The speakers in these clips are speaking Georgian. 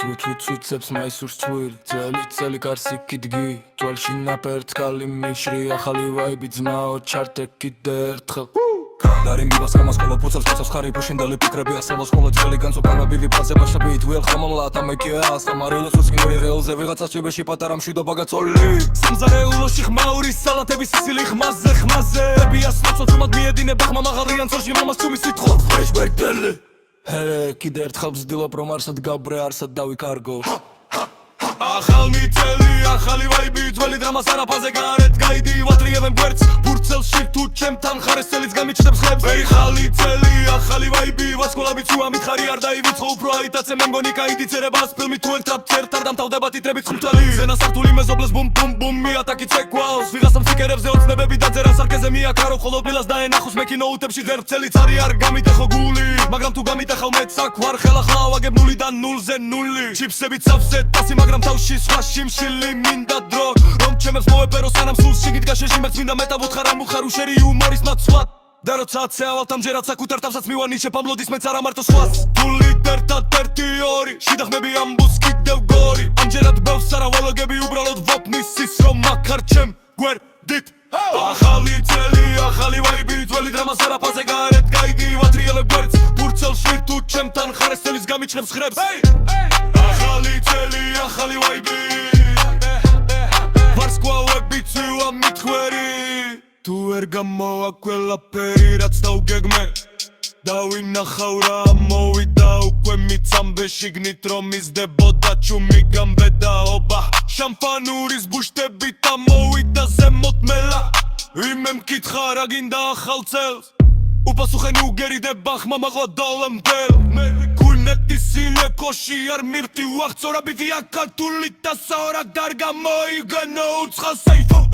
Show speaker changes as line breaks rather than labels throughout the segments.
Ცუცებს მაისურს წვილი წელი გარსი კიდგი თვალში ნაპერტკალი მიშრი ახალი ვაიბი ძმაო ჩარტე კიდე ერთხელ Darim bivas kamas kolo pucels ხარი ფუშინდელი ფიქრები ასალოს ხოლო წელი განსოკანაბილი ფაზე ბაშები თუელ ხამამლა თამეკია ასამარელოს უსკინური რეალზე ვიღაცას ჭიბეში პატარა მშვიდობა გაწოლი სამზარეულოში ხმაურის სალათების სისილი ხმაზე ბიასნოცო თუმად მიედინება ხმა მაღალიან წოში მამას თუმის სიტყვა ეშბერტელი კიდე ერთხელ ვზდილობ რომ არსად გაბრე არსად დავიკარგო ახალი წელი ახალი ვაიბი ძველი დრამას არაფაზე გარეთ გაიდი ვატრიებენ გვერდს ბურცელში თუ ჩემთან ხარეს წელიც გამიჩნდებს ხლებს ახალი წელი ახალი ვაიბი ვასკოლაბიც უამითხარი არ დაივიწყო უფრო აიტაცე მე მგონი კაიდი წერებას ფილმი თუ ერთად წერთ არ დამთავრდება ტიტრებით ხმთელი ზენა სართული მეზობლეს ბუმ ბუმ ბუმ მიატაკი ცეკვავს ვიღასამ სიკერებზე ოცნებები დაძერა სარკეზე მიაკარო ხოლო ბილას დაენახოს მექინოუთებში ღერბცელი წარი არ გამიტეხო გული მაგრამ თუ გამიტეხავ მეც აქ ვარ ხელა ხლავ აგებ ნულიდან ნულზე ნული ჩიფსებით სავსე ტასი მაგრამ თავში სხვა შიმშილი მინდა დრო რომ ჩემებს მოეპერო სანამ სულს შიგით გაშეში მეც მინდა მეტავუთხარ არ მუხარ უშერი იუმორის ნაცვლად და როცა აცეავალ ამჯერად საკუთარ თავსაც მივანიშე პამლოდის მეც არ ამართო სხვას გული ერთად ერთი ორი შიდა ხმები ამბოს კიდევ გორი ამჯერად ბევრს არავალოგები უბრალოდ ვოპნისის რომ აქ არ ჩემ გვერდით ახალი წელი ახალი ვაიბი ძველი დრამას არაფაზე გარეთ გაიდი ვატრიელებ გვერდს ბურცელში თუ ჩემთან ხარეს წელიც გამიჩნდებს ხრებს ახალი წელი ახალი ვაიბი ვარსკვლავებით ვამითხვერი თუ ვერ გამოვა ყველაფერი რაც დავგეგმე დავინახავ რა მოვიდა უკვე მიცამბე შიგნით რომ მისდებოდა ჩუმი გამბედაობა შამპანურის ბუშტებით ამოვიდა ზემოთ მელა ვინმე მკითხა რა გინდა ახალ წელს უპასუხენი უგერიდება ხმამაღლა დოლემდელ მე გულნეტი სილეკოში არ მირტი ვახწორაბითი აკათული და საორაკ დარგა მოიგენო უცხალ სეიფო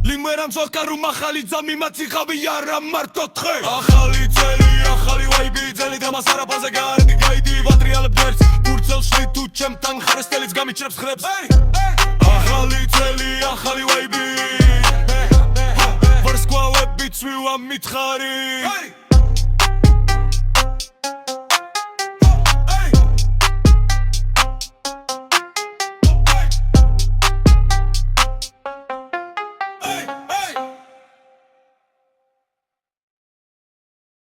ლიმერამ ზოქარუმ ახალი ძამი მაციხავი არა მარტო თხე ახალი წელი ახალი ვაიბი ძელი დამას არაფაზე გარეთი გაიდი ვატრიალებ გვერდს ბურცელში თუ ჩემთან ხარეს წელიც გამიჩნდებს ხრებს ახალი წელი ახალი ვაიბი ვარსკვლავებით ვამითხარი